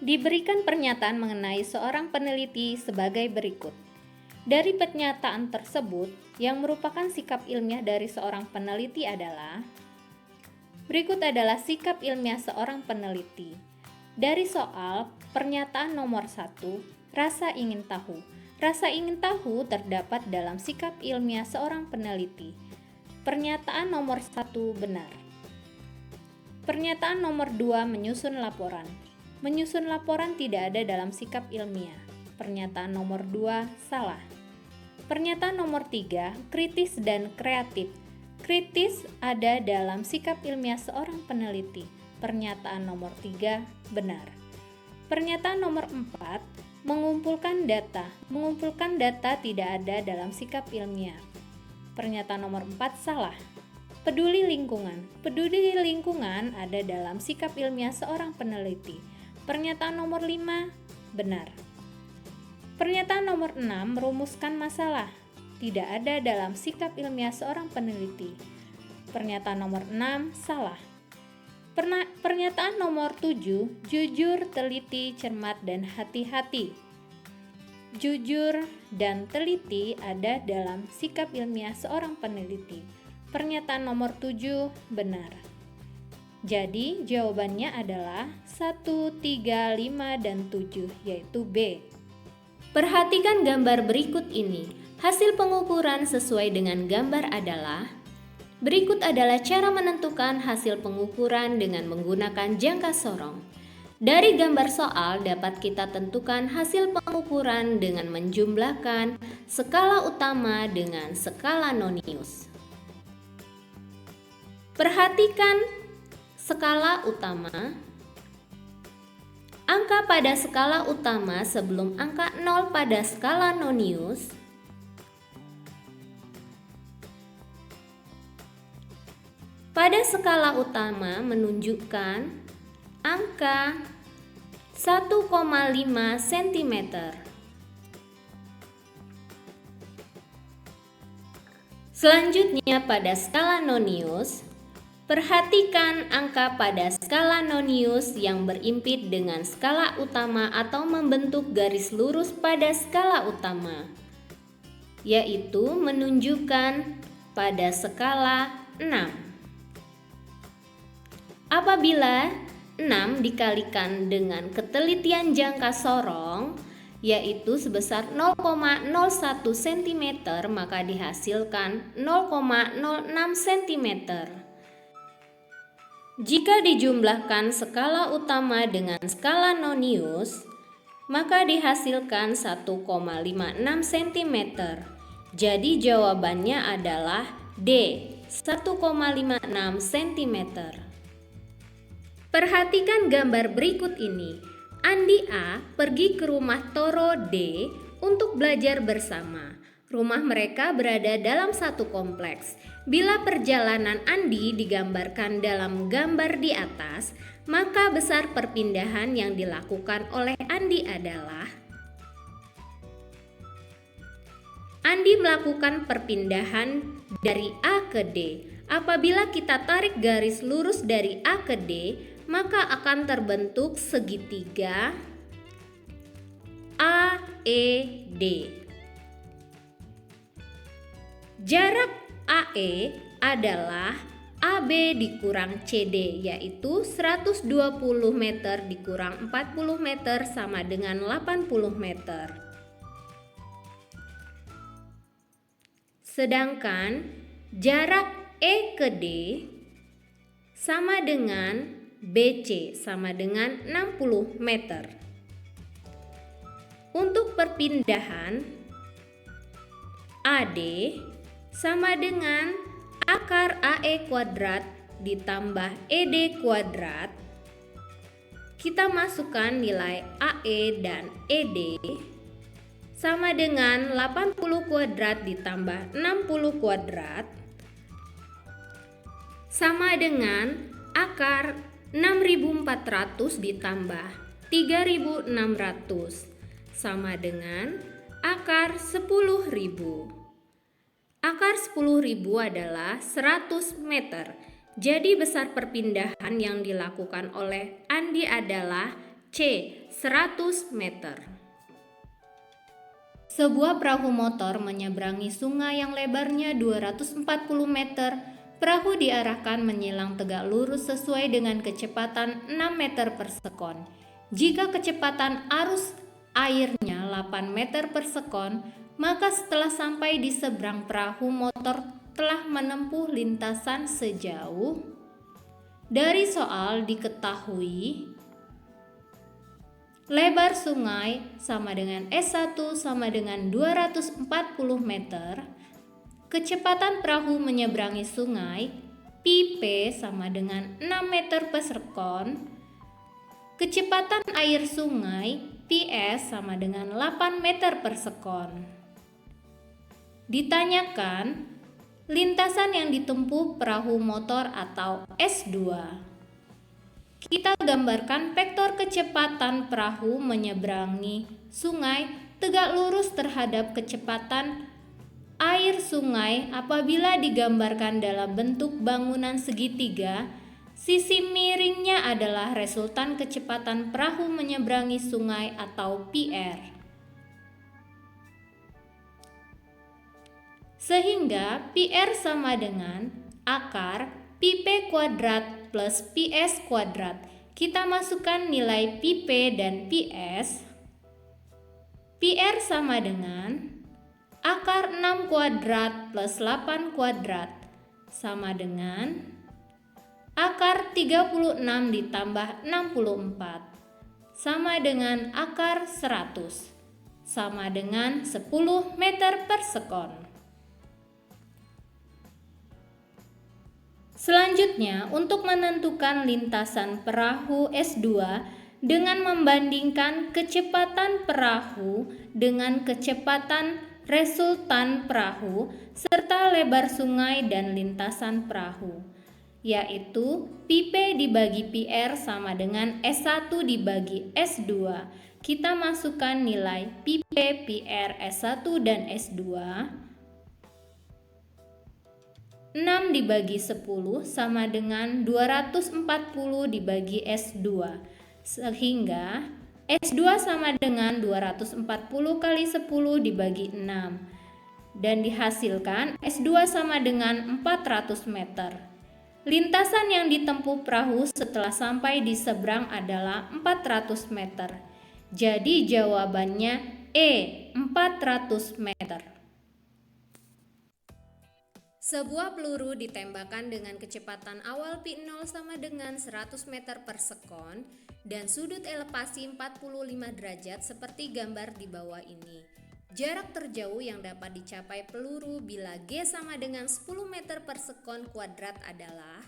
Diberikan pernyataan mengenai seorang peneliti sebagai berikut. Dari pernyataan tersebut, yang merupakan sikap ilmiah dari seorang peneliti adalah berikut adalah sikap ilmiah seorang peneliti. Dari soal, pernyataan nomor 1, rasa ingin tahu. Rasa ingin tahu terdapat dalam sikap ilmiah seorang peneliti. Pernyataan nomor 1 benar. Pernyataan nomor 2, menyusun laporan. Menyusun laporan tidak ada dalam sikap ilmiah. Pernyataan nomor 2 salah. Pernyataan nomor 3, kritis dan kreatif. Kritis ada dalam sikap ilmiah seorang peneliti. Pernyataan nomor 3 benar. Pernyataan nomor 4, mengumpulkan data. Mengumpulkan data tidak ada dalam sikap ilmiah. Pernyataan nomor 4 salah. Peduli lingkungan. Peduli lingkungan ada dalam sikap ilmiah seorang peneliti. Pernyataan nomor 5 benar. Pernyataan nomor 6, merumuskan masalah. Tidak ada dalam sikap ilmiah seorang peneliti. Pernyataan nomor 6 salah. Pernyataan nomor 7, jujur, teliti, cermat, dan hati-hati. Jujur dan teliti ada dalam sikap ilmiah seorang peneliti. Pernyataan nomor 7 benar. Jadi jawabannya adalah 1, 3, 5, dan 7, yaitu B. Perhatikan gambar berikut ini. Hasil pengukuran sesuai dengan gambar adalah berikut adalah cara menentukan hasil pengukuran dengan menggunakan jangka sorong. Dari gambar soal dapat kita tentukan hasil pengukuran dengan menjumlahkan skala utama dengan skala nonius. Perhatikan skala utama. Angka pada skala utama sebelum angka 0 pada skala nonius pada skala utama menunjukkan angka 1,5 cm. Selanjutnya pada skala nonius, perhatikan angka pada skala nonius yang berimpit dengan skala utama atau membentuk garis lurus pada skala utama, yaitu menunjukkan pada skala 6. Apabila 6 dikalikan dengan ketelitian jangka sorong, yaitu sebesar 0,01 cm, maka dihasilkan 0,06 cm. Jika dijumlahkan skala utama dengan skala nonius, maka dihasilkan 1,56 cm. Jadi jawabannya adalah D, 1,56 cm. Perhatikan gambar berikut ini. Andi A pergi ke rumah Toro D untuk belajar bersama. Rumah mereka berada dalam satu kompleks. Bila perjalanan Andi digambarkan dalam gambar di atas, maka besar perpindahan yang dilakukan oleh Andi adalah Andi melakukan perpindahan dari A ke D. Apabila kita tarik garis lurus dari A ke D, maka akan terbentuk segitiga AED. Jarak AE adalah AB dikurang CD, yaitu 120 meter dikurang 40 meter sama dengan 80 meter. Sedangkan jarak E ke D sama dengan BC sama dengan 60 meter. Untuk perpindahan AD sama dengan akar AE kuadrat ditambah ED kuadrat. Kita masukkan nilai AE dan ED sama dengan 80 kuadrat ditambah 60 kuadrat sama dengan akar 6.400 ditambah 3.600 sama dengan akar 10.000. Akar 10.000 adalah 100 meter. Jadi besar perpindahan yang dilakukan oleh Andi adalah C. 100 meter. Sebuah perahu motor menyeberangi sungai yang lebarnya 240 meter. Perahu diarahkan menyilang tegak lurus sesuai dengan kecepatan 6 meter per sekon. Jika kecepatan arus airnya 8 meter per sekon, maka setelah sampai di seberang perahu motor telah menempuh lintasan sejauh. Dari soal diketahui lebar sungai sama dengan S1 sama dengan 240 meter. Kecepatan perahu menyeberangi sungai Pp sama dengan 6 meter per sekon. Kecepatan air sungai Ps sama dengan 8 meter per sekon. Ditanyakan lintasan yang ditempuh perahu motor atau S2. Kita gambarkan vektor kecepatan perahu menyeberangi sungai tegak lurus terhadap kecepatan air sungai. Apabila digambarkan dalam bentuk bangunan segitiga, sisi miringnya adalah resultan kecepatan perahu menyeberangi sungai atau PR. Sehingga PR sama dengan akar Pp kuadrat plus PS kuadrat. Kita masukkan nilai Pp dan PS. PR sama dengan akar 6 kuadrat plus 8 kuadrat sama dengan akar 36 ditambah 64 sama dengan akar 100 sama dengan 10 meter per sekon. Selanjutnya, untuk menentukan lintasan perahu S2 dengan membandingkan kecepatan perahu dengan kecepatan resultan perahu serta lebar sungai dan lintasan perahu, yaitu Pp dibagi PR sama dengan S1 dibagi S2. Kita masukkan nilai Pp, PR, S1 dan S2. 6 dibagi 10 sama dengan 240 dibagi S2, sehingga S2 sama dengan 240 kali 10 dibagi 6, dan dihasilkan S2 sama dengan 400 meter. Lintasan yang ditempuh perahu setelah sampai di seberang adalah 400 meter. Jadi jawabannya E, 400 meter. Sebuah peluru ditembakkan dengan kecepatan awal P0 sama dengan 100 meter per sekon dan sudut elevasi 45 derajat seperti gambar di bawah ini. Jarak terjauh yang dapat dicapai peluru bila G sama dengan 10 meter per sekon kuadrat adalah,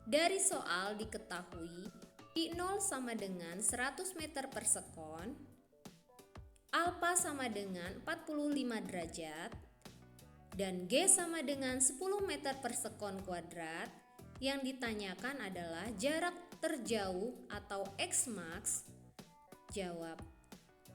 dari soal diketahui P0 sama dengan 100 meter per sekon, alfa sama dengan 45 derajat, dan G sama dengan 10 meter per sekon kuadrat. Yang ditanyakan adalah jarak terjauh atau X-max. Jawab.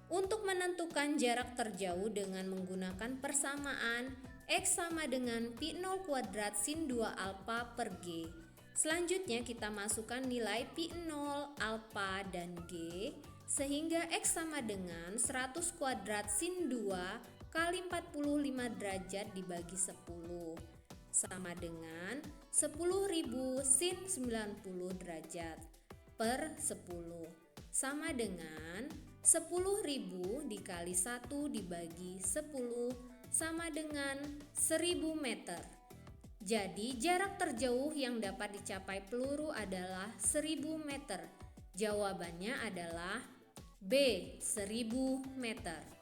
Untuk menentukan jarak terjauh dengan menggunakan persamaan X sama dengan P0 kuadrat sin 2 alfa per G. Selanjutnya kita masukkan nilai P0, alfa, dan G, sehingga X sama dengan 100 kuadrat sin 2 kali 45 derajat dibagi 10 sama dengan 10.000 sin 90 derajat per 10 sama dengan 10.000 dikali 1 dibagi 10 sama dengan 1000 meter. Jadi jarak terjauh yang dapat dicapai peluru adalah 1000 meter. Jawabannya adalah B, 1000 meter.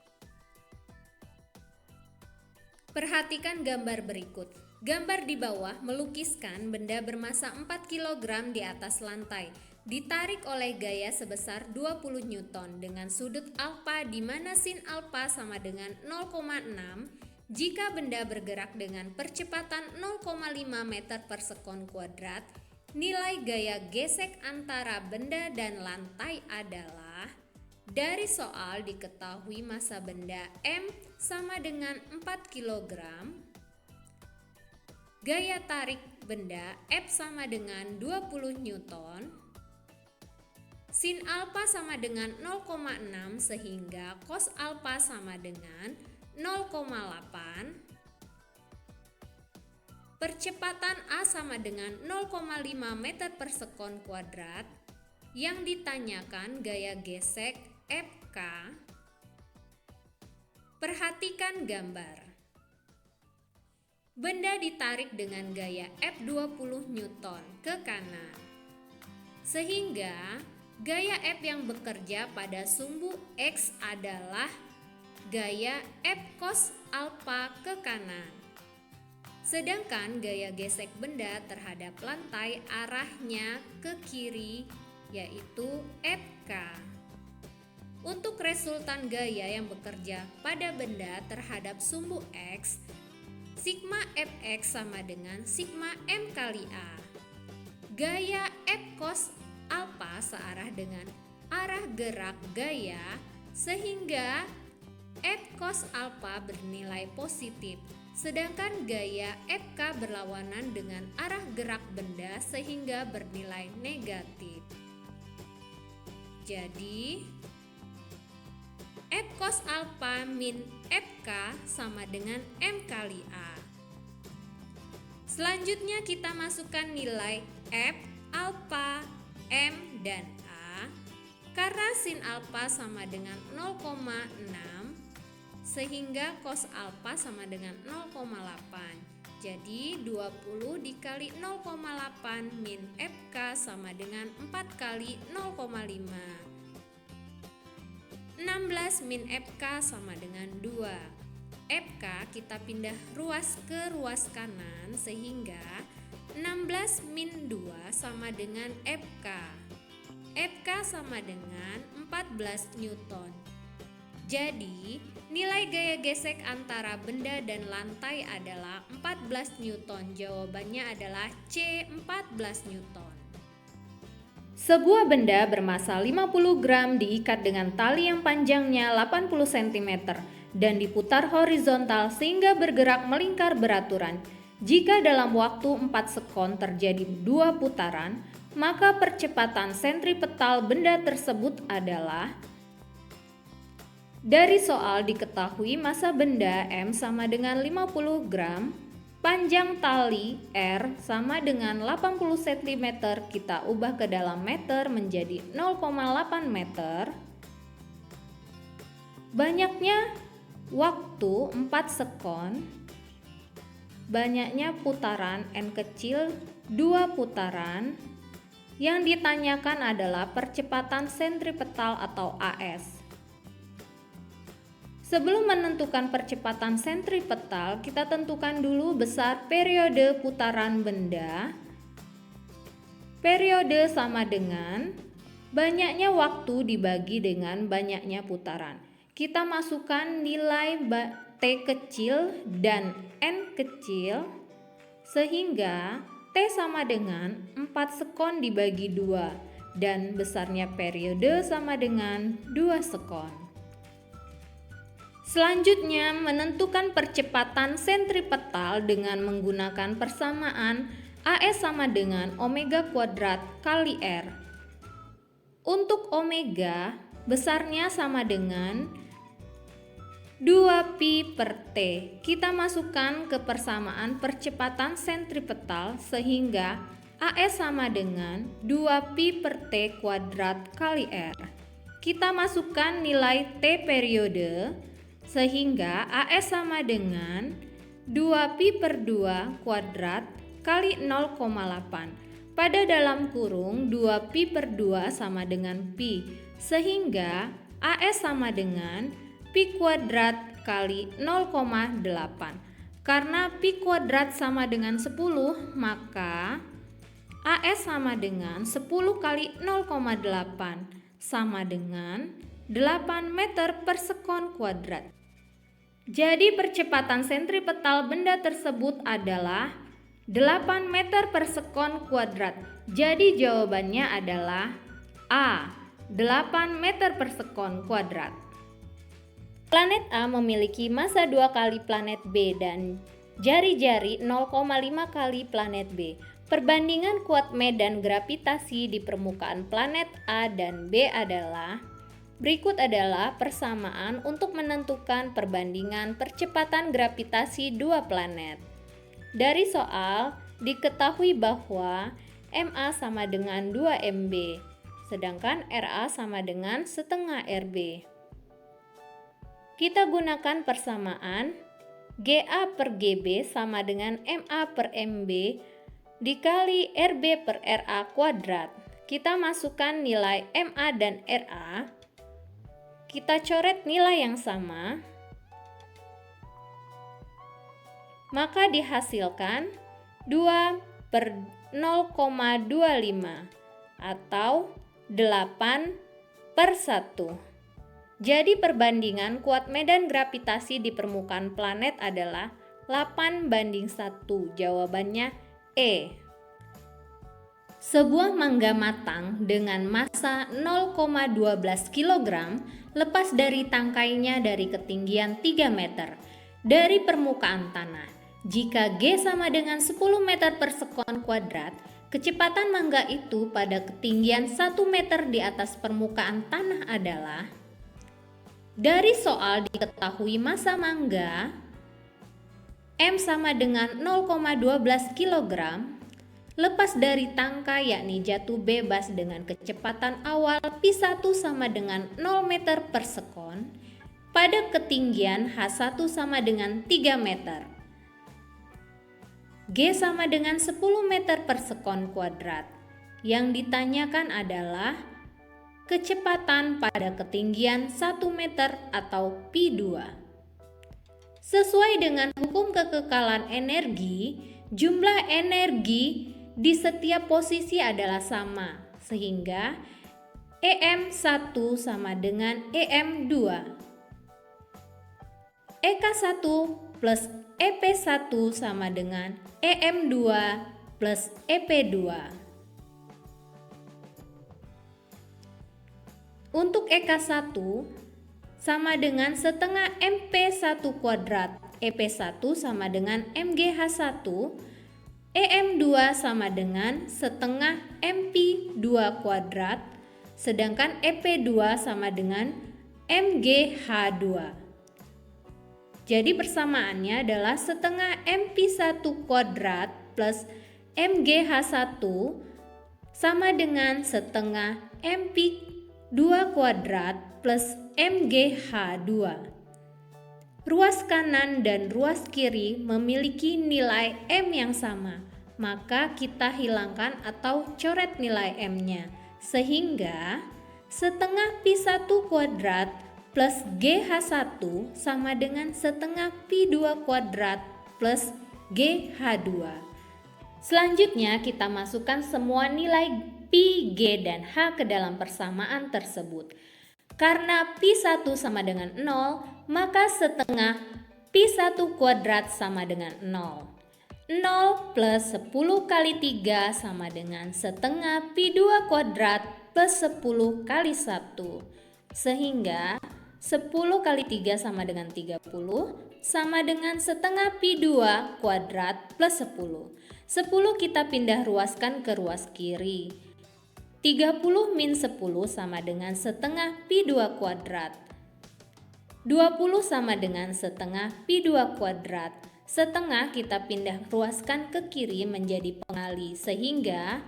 Perhatikan gambar berikut. Gambar di bawah melukiskan benda bermasa 4 kg di atas lantai, ditarik oleh gaya sebesar 20 Newton dengan sudut alfa di mana sin alfa sama dengan 0,6. Jika benda bergerak dengan percepatan 0,5 meter per sekon kuadrat, nilai gaya gesek antara benda dan lantai adalah, dari soal diketahui massa benda M sama dengan 4 kg, gaya tarik benda F sama dengan 20 Newton, sin alfa sama dengan 0,6 sehingga cos alfa sama dengan 0,8. Percepatan A sama dengan 0,5 meter per sekon kuadrat. Yang ditanyakan gaya gesek Fk. Perhatikan gambar. Benda ditarik dengan gaya F20 Newton ke kanan. Sehingga gaya F yang bekerja pada sumbu X adalah gaya F cos alfa ke kanan. Sedangkan gaya gesek benda terhadap lantai arahnya ke kiri, yaitu Fk. Untuk resultan gaya yang bekerja pada benda terhadap sumbu X, sigma Fx sama dengan sigma M kali A. Gaya F cos alfa searah dengan arah gerak gaya, sehingga F cos alfa bernilai positif. Sedangkan gaya Fk berlawanan dengan arah gerak benda sehingga bernilai negatif. Jadi, F cos alfa min Fk sama dengan M kali A. Selanjutnya kita masukkan nilai F, alfa, M, dan A. Karena sin alfa sama dengan 0,6 sehingga cos alfa sama dengan 0,8. Jadi 20 dikali 0,8 min Fk sama dengan 4 kali 0,5. 16 min Fk sama dengan 2. Fk kita pindah ruas ke ruas kanan sehingga 16 min 2 sama dengan Fk. Fk sama dengan 14 Newton. Jadi, nilai gaya gesek antara benda dan lantai adalah 14 Newton. Jawabannya adalah C, 14 Newton. Sebuah benda bermasa 50 gram diikat dengan tali yang panjangnya 80 cm dan diputar horizontal sehingga bergerak melingkar beraturan. Jika dalam waktu 4 sekon terjadi 2 putaran, maka percepatan sentripetal benda tersebut adalah. Dari soal diketahui massa benda M sama dengan 50 gram, panjang tali R sama dengan 80 cm, kita ubah ke dalam meter menjadi 0,8 meter. Banyaknya waktu 4 sekon, banyaknya putaran N kecil 2 putaran. Yang ditanyakan adalah percepatan sentripetal atau AS. Sebelum menentukan percepatan sentripetal, kita tentukan dulu besar periode putaran benda. Periode sama dengan banyaknya waktu dibagi dengan banyaknya putaran. Kita masukkan nilai T kecil dan N kecil sehingga T sama dengan 4 sekon dibagi 2 dan besarnya periode sama dengan 2 sekon. Selanjutnya, menentukan percepatan sentripetal dengan menggunakan persamaan AS sama dengan omega kuadrat kali R. Untuk omega, besarnya sama dengan 2pi per T. Kita masukkan ke persamaan percepatan sentripetal sehingga AS sama dengan 2pi per T kuadrat kali R. Kita masukkan nilai T periode sehingga AS sama dengan 2pi per 2 kuadrat kali 0,8. Pada dalam kurung 2pi per 2 sama dengan pi, sehingga AS sama dengan pi kuadrat kali 0,8. Karena pi kuadrat sama dengan 10, maka AS sama dengan 10 kali 0,8 sama dengan 8 meter per sekon kuadrat. Jadi percepatan sentripetal benda tersebut adalah 8 meter per sekon kuadrat. Jadi jawabannya adalah A, 8 meter per sekon kuadrat. Planet A memiliki massa 2 kali planet B dan jari-jari 0,5 kali planet B. Perbandingan kuat medan gravitasi di permukaan planet A dan B adalah berikut adalah persamaan untuk menentukan perbandingan percepatan gravitasi dua planet. Dari soal, diketahui bahwa MA sama dengan 2 MB, sedangkan RA sama dengan setengah RB. Kita gunakan persamaan GA per GB sama dengan MA per MB dikali RB per RA kuadrat. Kita masukkan nilai MA dan RA. Kita coret nilai yang sama, maka dihasilkan 2 per 0,25 atau 8 per 1. Jadi perbandingan kuat medan gravitasi di permukaan planet adalah 8:1. Jawabannya E. Sebuah mangga matang dengan massa 0,12 kg lepas dari tangkainya dari ketinggian 3 meter dari permukaan tanah. Jika G sama dengan 10 meter per sekon kuadrat, kecepatan mangga itu pada ketinggian 1 meter di atas permukaan tanah adalah. Dari soal diketahui massa mangga M sama dengan 0,12 kg lepas dari tangkai yakni jatuh bebas dengan kecepatan awal P1 sama dengan 0 meter per sekon pada ketinggian H1 sama dengan 3 meter. G sama dengan 10 meter per sekon kuadrat. Yang ditanyakan adalah kecepatan pada ketinggian 1 meter atau P2. Sesuai dengan hukum kekekalan energi, jumlah energi di setiap posisi adalah sama, sehingga EM1 sama dengan EM2. EK1 plus EP1 sama dengan EM2 plus EP2. Untuk EK1 sama dengan setengah MP1 kuadrat, EP1 sama dengan MGH1, EM2 sama dengan setengah MP2 kuadrat, sedangkan EP2 sama dengan MGH2. Jadi persamaannya adalah setengah MP1 kuadrat plus MGH1 sama dengan setengah MP2 kuadrat plus MGH2. Ruas kanan dan ruas kiri memiliki nilai M yang sama, maka kita hilangkan atau coret nilai M-nya, sehingga setengah P1 kuadrat plus GH1 sama dengan setengah P2 kuadrat plus GH2. Selanjutnya kita masukkan semua nilai P, G, dan H ke dalam persamaan tersebut. Karena P1 sama dengan 0, maka setengah P1 kuadrat sama dengan 0. 0 plus 10 kali 3 sama dengan setengah P2 kuadrat plus 10 kali 1. Sehingga 10 kali 3 sama dengan 30 sama dengan setengah P2 kuadrat plus 10. 10 kita pindah ruaskan ke ruas kiri. 30 min 10 sama dengan setengah P2 kuadrat. 20 sama dengan setengah P2 kuadrat. Setengah kita pindah ruaskan ke kiri menjadi pengali, sehingga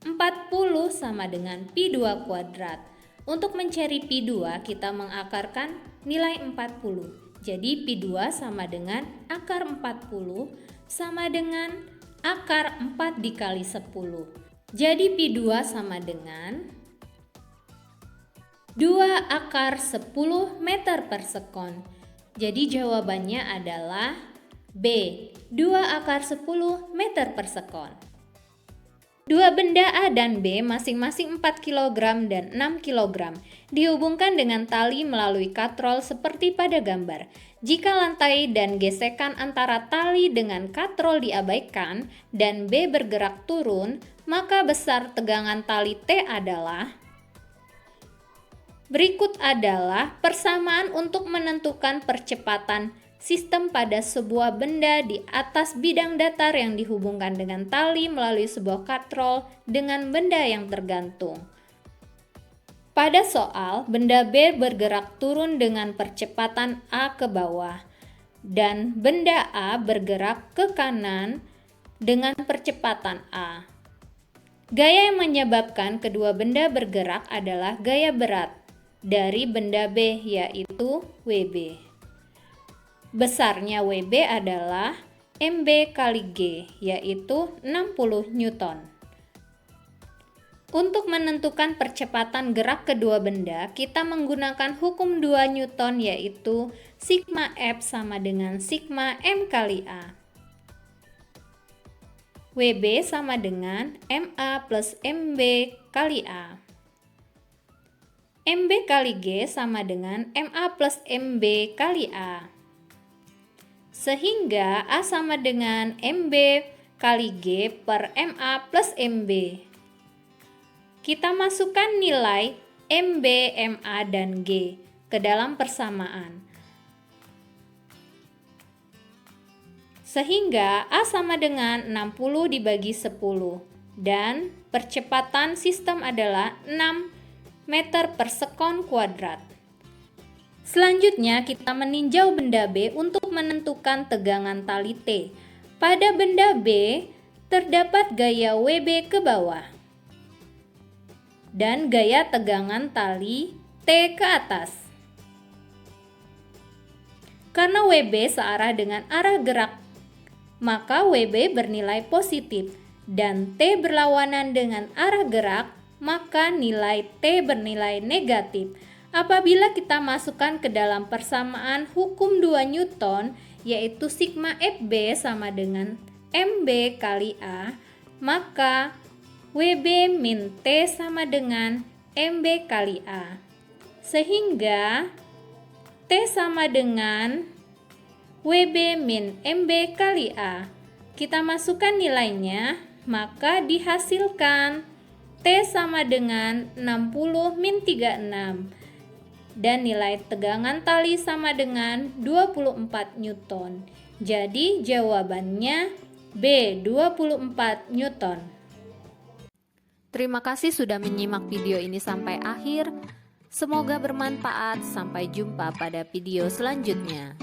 40 sama dengan P2 kuadrat. Untuk mencari P2 kita mengakarkan nilai 40. Jadi P2 sama dengan akar 40 sama dengan akar 4 dikali 10. Jadi P2 sama dengan 2 akar 10 meter per sekon. Jadi jawabannya adalah B, 2 akar 10 meter per sekon. Dua benda A dan B masing-masing 4 kg dan 6 kg dihubungkan dengan tali melalui katrol seperti pada gambar. Jika lantai dan gesekan antara tali dengan katrol diabaikan dan B bergerak turun, maka besar tegangan tali T adalah. Berikut adalah persamaan untuk menentukan percepatan sistem pada sebuah benda di atas bidang datar yang dihubungkan dengan tali melalui sebuah katrol dengan benda yang tergantung. Pada soal, benda B bergerak turun dengan percepatan A ke bawah, dan benda A bergerak ke kanan dengan percepatan A. Gaya yang menyebabkan kedua benda bergerak adalah gaya berat dari benda B, yaitu WB. Besarnya WB adalah MB kali G, yaitu 60 Newton. Untuk menentukan percepatan gerak kedua benda, kita menggunakan hukum 2 Newton, yaitu sigma F sama dengan sigma M kali A. WB sama dengan MA plus MB kali A. MB kali G sama dengan MA plus MB kali A. Sehingga A sama dengan MB kali G per MA plus MB. Kita masukkan nilai MB, MA, dan G ke dalam persamaan. Sehingga A sama dengan 60 dibagi 10 dan percepatan sistem adalah 6 meter per sekon kuadrat. Selanjutnya kita meninjau benda B untuk menentukan tegangan tali T. Pada benda B terdapat gaya WB ke bawah dan gaya tegangan tali T ke atas. Karena WB searah dengan arah gerak, maka WB bernilai positif dan T berlawanan dengan arah gerak, maka nilai T bernilai negatif. Apabila kita masukkan ke dalam persamaan hukum 2 Newton, yaitu sigma FB sama dengan MB kali A, maka WB min T sama dengan MB kali A. Sehingga T sama dengan WB min MB kali A. Kita masukkan nilainya, maka dihasilkan T sama dengan 60 min 36. Dan nilai tegangan tali sama dengan 24 Newton. Jadi jawabannya B, 24 Newton. Terima kasih sudah menyimak video ini sampai akhir. Semoga bermanfaat. Sampai jumpa pada video selanjutnya.